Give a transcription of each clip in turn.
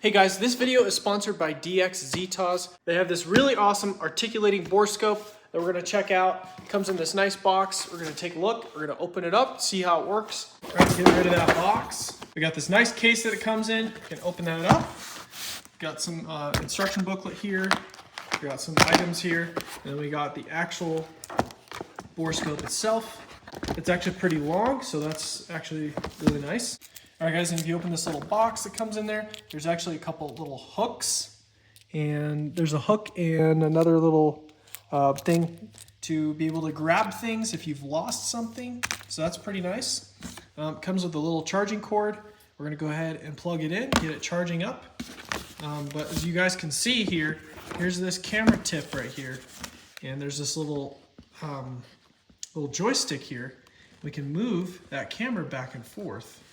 Hey guys, this video is sponsored by DXZtoz. They have this really awesome articulating borescope that we're gonna check out. It comes in this nice box. We're gonna take a look. We're gonna open it up, see how it works. All right, get rid of that box. We got this nice case that it comes in. You can open that up. Got some instruction booklet here. We got some items here. And then we got the actual borescope itself. It's actually pretty long, so that's actually really nice. All right guys, and if you open this little box that comes in there, there's actually a couple little hooks, and there's a hook and another little thing to be able to grab things if you've lost something. So that's pretty nice. It comes with a little charging cord. We're gonna go ahead and plug it in, get it charging up. But as you guys can see here, here's this camera tip right here, and there's this little joystick here. We can move that camera back and forth.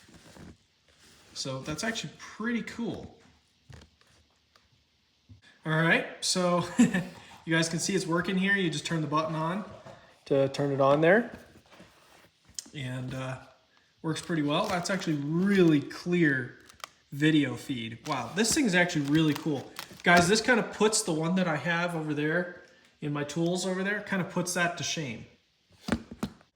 So that's actually pretty cool. All right, so you guys can see it's working here. You just turn the button on to turn it on there, and works pretty well. That's actually really clear video feed. Wow, this thing is actually really cool. Guys, this kind of puts the one that I have over there in my tools over there, kind of puts that to shame.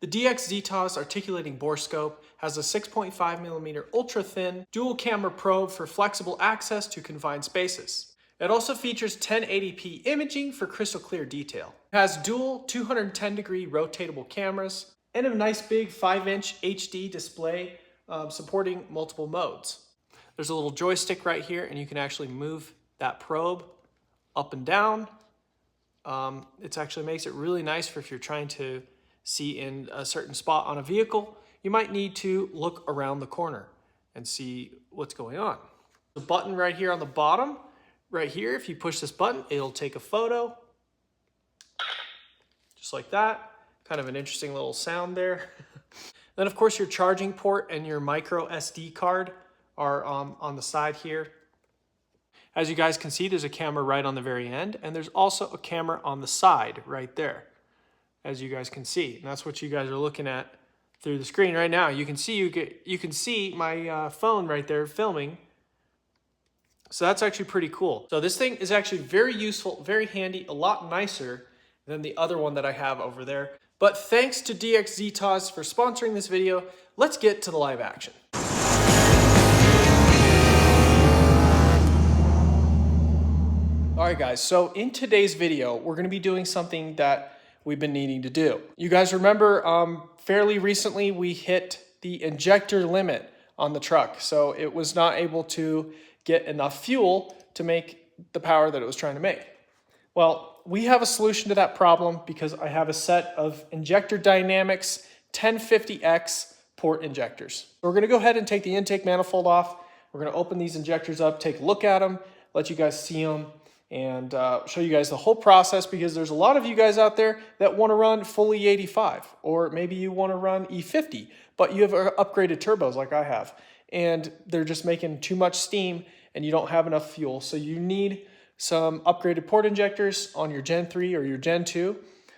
The DXZtoz articulating borescope has a 6.5mm ultra-thin dual camera probe for flexible access to confined spaces. It also features 1080p imaging for crystal clear detail. It has dual 210-degree rotatable cameras and a nice big 5-inch HD display supporting multiple modes. There's a little joystick right here, and you can actually move that probe up and down. It actually makes it really nice for if you're trying to see in a certain spot on a vehicle. You might need to look around the corner and see what's going on. The button right here on the bottom, right here, if you push this button, it'll take a photo. Just like that. Kind of an interesting little sound there. Then of course your charging port and your micro SD card are on the side here. As you guys can see, there's a camera right on the very end, and there's also a camera on the side right there, as you guys can see. And that's what you guys are looking at through the screen right now. You can see my phone right there filming. So that's actually pretty cool. So this thing is actually very useful, very handy, a lot nicer than the other one that I have over there. But thanks to DXZtoz for sponsoring this video. Let's get to the live action. All right guys, so in today's video, we're gonna be doing something that we've been needing to do. You guys remember fairly recently we hit the injector limit on the truck. So it was not able to get enough fuel to make the power that it was trying to make. Well, we have a solution to that problem because I have a set of Injector Dynamics 1050X port injectors. So we're gonna go ahead and take the intake manifold off. We're gonna open these injectors up, take a look at them, let you guys see them, and show you guys the whole process, because there's a lot of you guys out there that want to run full E85, or maybe you want to run E50, but you have upgraded turbos like I have, and they're just making too much steam and you don't have enough fuel. So you need some upgraded port injectors on your Gen 3 or your Gen 2.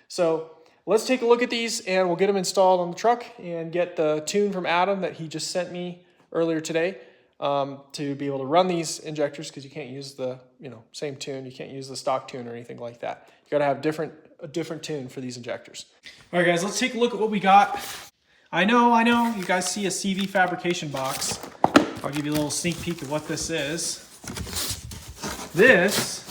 So let's take a look at these and we'll get them installed on the truck and get the tune from Adam that he just sent me earlier today. To be able to run these injectors, because you can't use the same tune. You can't use the stock tune or anything like that. You got to have a different tune for these injectors. All right, guys, let's take a look at what we got. I know. You guys see a CV fabrication box. I'll give you a little sneak peek of what this is. This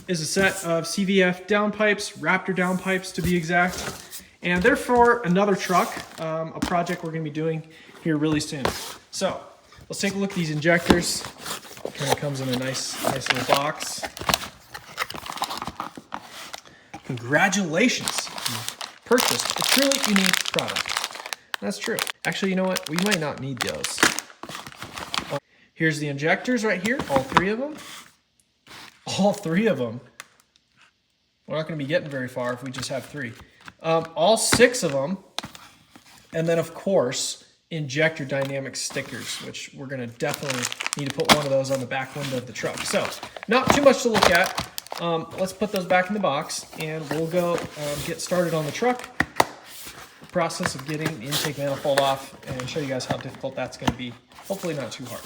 is a set of CVF downpipes, Raptor downpipes to be exact, and they're for another truck, a project we're going to be doing here really soon. So let's take a look at these injectors. It kind of comes in a nice little box. Congratulations, you purchased a truly unique product. That's true. Actually, you know what? We might not need those. Here's the injectors right here, all three of them. All three of them. We're not going to be getting very far if we just have three. All six of them. And then, of course, Injector Dynamics stickers, which we're going to definitely need to put one of those on the back window of the truck. So not too much to look at. Let's put those back in the box and we'll go get started on the truck. The process of getting the intake manifold off and show you guys how difficult that's going to be. Hopefully not too hard.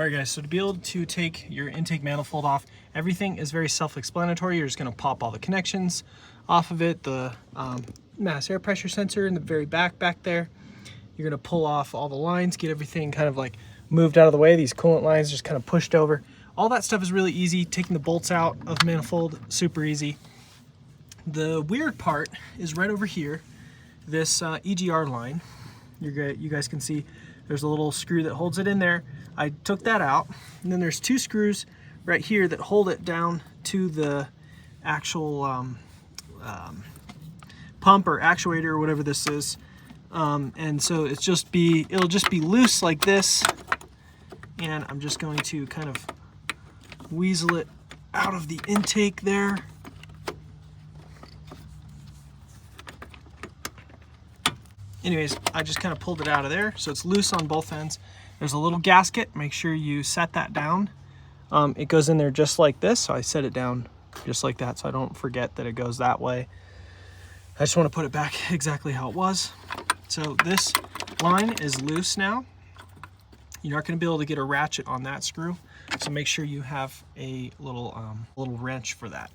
All right guys, so to be able to take your intake manifold off, everything is very self-explanatory. You're just gonna pop all the connections off of it, the mass air pressure sensor in the very back there. You're gonna pull off all the lines, get everything kind of like moved out of the way. These coolant lines just kind of pushed over. All that stuff is really easy. Taking the bolts out of the manifold, super easy. The weird part is right over here, this EGR line. You guys can see there's a little screw that holds it in there. I took that out, and then there's two screws right here that hold it down to the actual pump or actuator or whatever this is. And so it'll just be loose like this, and I'm just going to kind of weasel it out of the intake there. Anyways, I just kind of pulled it out of there, so it's loose on both ends. There's a little gasket. Make sure you set that down. It goes in there just like this, so I set it down just like that so I don't forget that it goes that way. I just want to put it back exactly how it was. So this line is loose now. You're not going to be able to get a ratchet on that screw, so make sure you have a little wrench for that.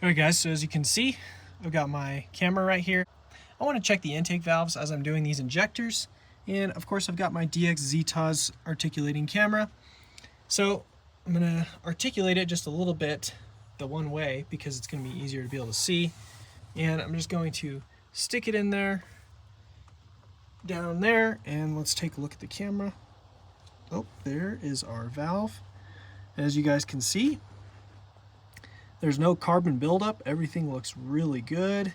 Alright guys, so as you can see, I've got my camera right here. I want to check the intake valves as I'm doing these injectors, and of course I've got my DXZtoz articulating camera. So I'm going to articulate it just a little bit the one way because it's going to be easier to be able to see, and I'm just going to stick it in there, down there, and let's take a look at the camera. Oh, there is our valve. As you guys can see, there's no carbon buildup. Everything looks really good.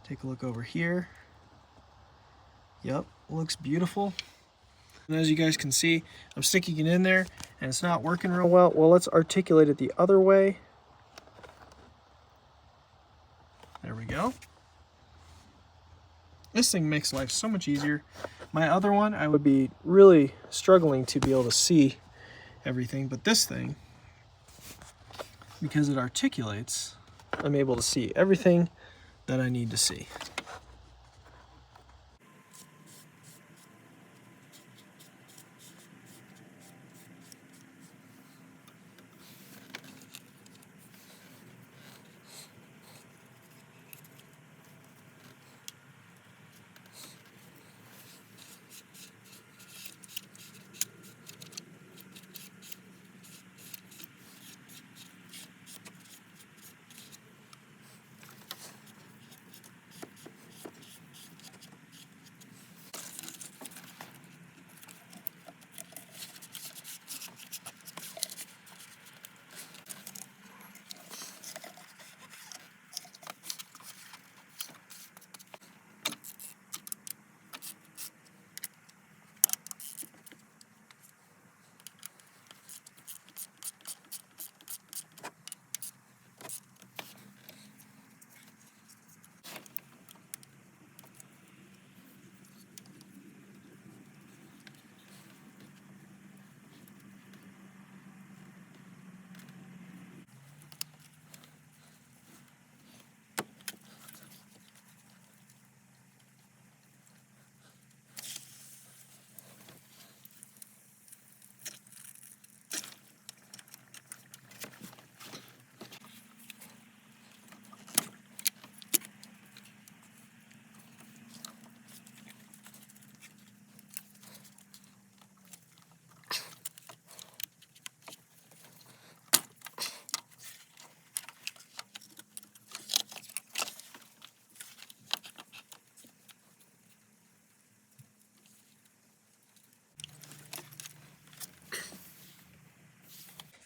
Take a look over here. Yep, looks beautiful. And as you guys can see, I'm sticking it in there and it's not working real well. Well, let's articulate it the other way. There we go. This thing makes life so much easier. My other one, I would be really struggling to be able to see everything, but this thing, because it articulates, I'm able to see everything that I need to see.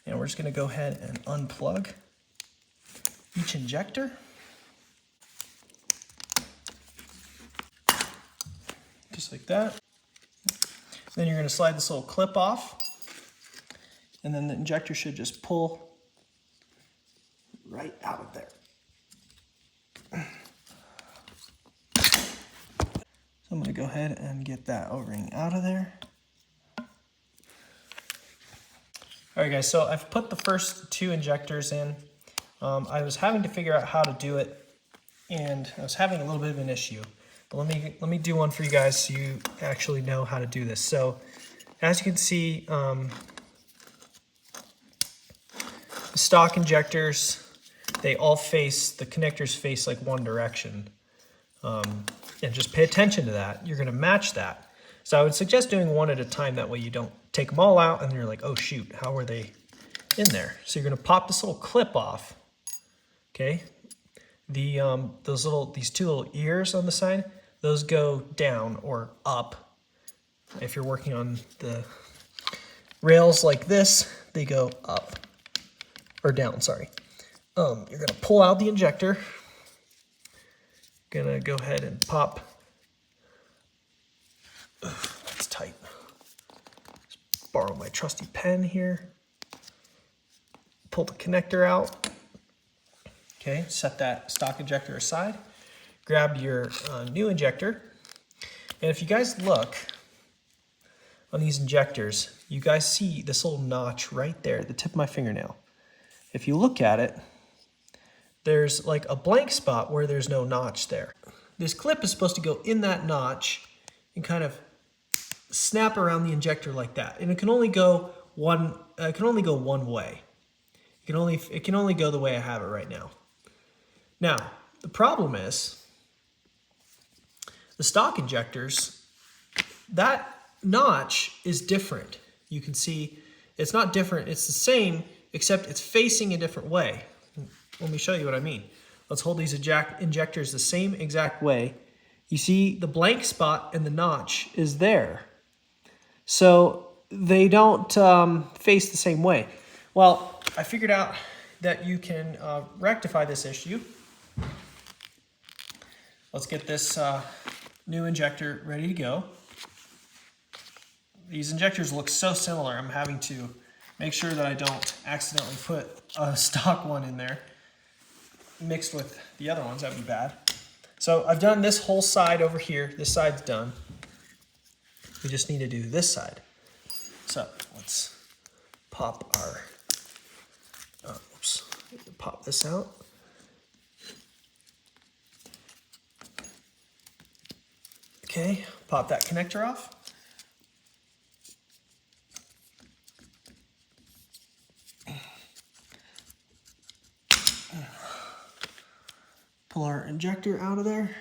And we're just going to go ahead and unplug each injector. just like that. Then you're going to slide this little clip off, and then the injector should just pull right out of there. So I'm going to go ahead and get that O-ring out of there. All right, guys, so I've put the first 2 injectors in. I was having to figure out how to do it, and I was having a little bit of an issue. But let me do one for you guys so you actually know how to do this. So as you can see, the stock injectors, they all face, the connectors face like one direction. And just pay attention to that. You're gonna match that. So I would suggest doing one at a time. That way you don't take them all out and you're like, oh shoot, how are they in there? So you're gonna pop this little clip off, okay? These 2 little ears on the side, those go down or up. If you're working on the rails like this, they go up, or down, sorry. You're gonna pull out the injector. Gonna go ahead and pop. Ugh, that's tight. Just borrow my trusty pen here. Pull the connector out. Okay, set that stock injector aside. Grab your new injector. And if you guys look on these injectors, you guys see this little notch right there at the tip of my fingernail. If you look at it, there's like a blank spot where there's no notch there. This clip is supposed to go in that notch and kind of snap around the injector like that. And it can only go one way. It can only go the way I have it right now. Now, the problem is the stock injectors, that notch is different. You can see it's not different, it's the same, except it's facing a different way. Let me show you what I mean. Let's hold these injectors the same exact way. You see the blank spot and the notch is there. So they don't face the same way. Well, I figured out that you can rectify this issue. Let's get this new injector ready to go. These injectors look so similar, I'm having to make sure that I don't accidentally put a stock one in there mixed with the other ones. That'd be bad. So I've done this whole side over here. This side's done. We just need to do this side. So let's pop our, oops, pop this out. Okay, pop that connector off. Pull our injector out of there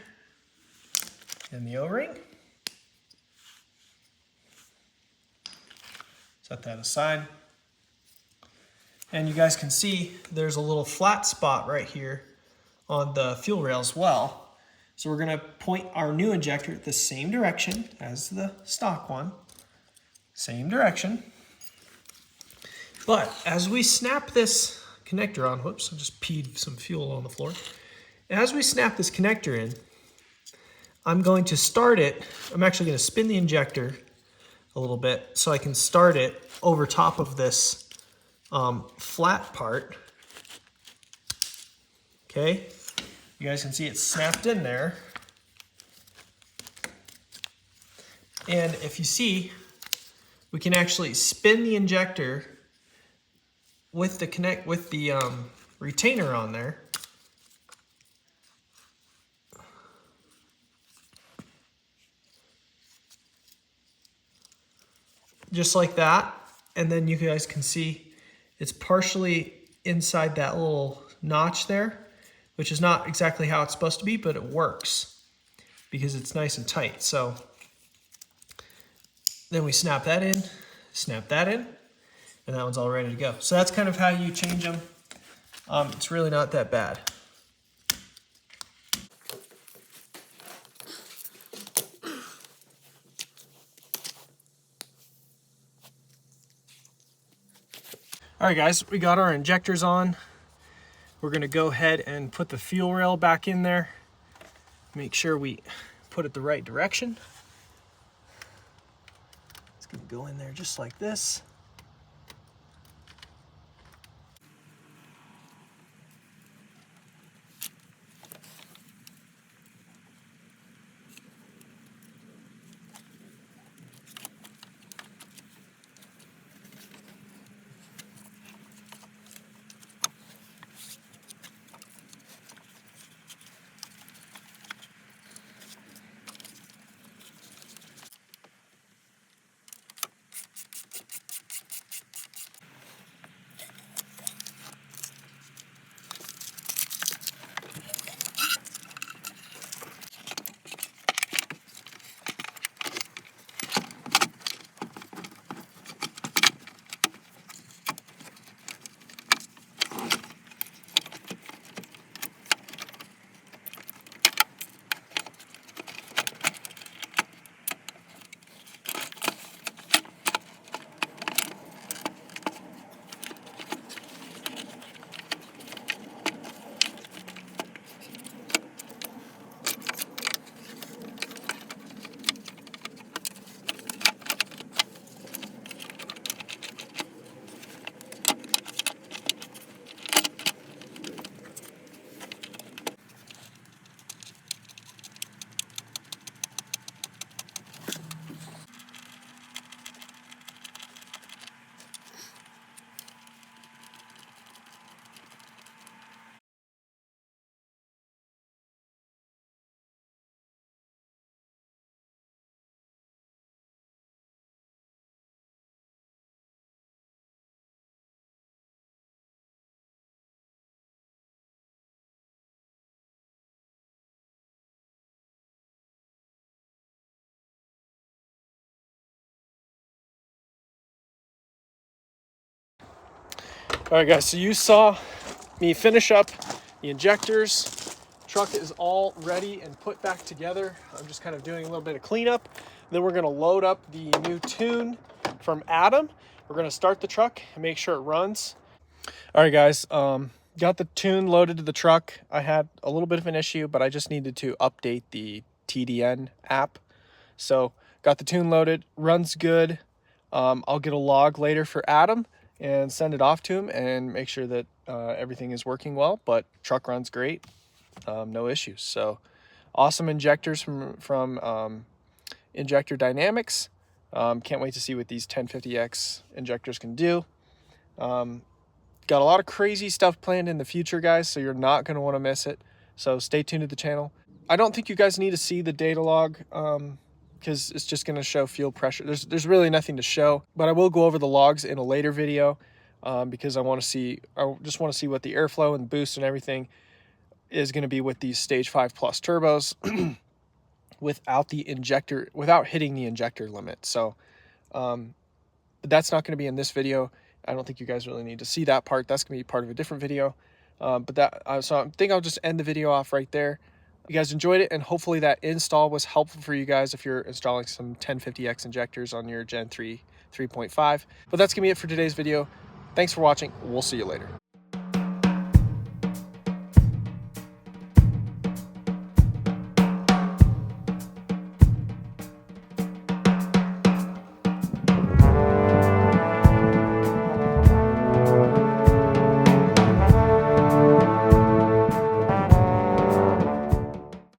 and the O-ring. Set that aside. And you guys can see there's a little flat spot right here on the fuel rail as well. So we're gonna point our new injector the same direction as the stock one. Same direction. But as we snap this connector on, whoops, I just peed some fuel on the floor. As we snap this connector in, I'm going to start it. I'm actually going to spin the injector a little bit so I can start it over top of this flat part. Okay, you guys can see it's snapped in there. And if you see, we can actually spin the injector with the retainer on there. Just like that, and then you guys can see it's partially inside that little notch there, which is not exactly how it's supposed to be, but it works because it's nice and tight. So then we snap that in, and that one's all ready to go. So that's kind of how you change them. It's really not that bad. All right, guys, we got our injectors on. We're gonna go ahead and put the fuel rail back in there. Make sure we put it the right direction. Gonna go in there just like this. All right, guys, so you saw me finish up the injectors. Truck is all ready and put back together. I'm just kind of doing a little bit of cleanup. Then we're gonna load up the new tune from Adam. We're gonna start the truck and make sure it runs. All right, guys, got the tune loaded to the truck. I had a little bit of an issue, but I just needed to update the TDN app. So got the tune loaded, runs good. I'll get a log later for Adam and send it off to him and make sure that everything is working well, but truck runs great, no issues. So awesome injectors from Injector Dynamics. Can't wait to see what these 1050X injectors can do. Got a lot of crazy stuff planned in the future, guys, so you're not going to want to miss it. So stay tuned to the channel. I don't think you guys need to see the data log because it's just going to show fuel pressure. There's really nothing to show, but I will go over the logs in a later video because I just want to see what the airflow and boost and everything is going to be with these Stage 5 Plus turbos without hitting the injector limit. So, but that's not going to be in this video. I don't think you guys really need to see that part. That's going to be part of a different video. So I think I'll just end the video off right there. You guys enjoyed it, and hopefully that install was helpful for you guys if you're installing some 1050X injectors on your Gen 3 3.5. But that's going to be it for today's video. Thanks for watching. We'll see you later.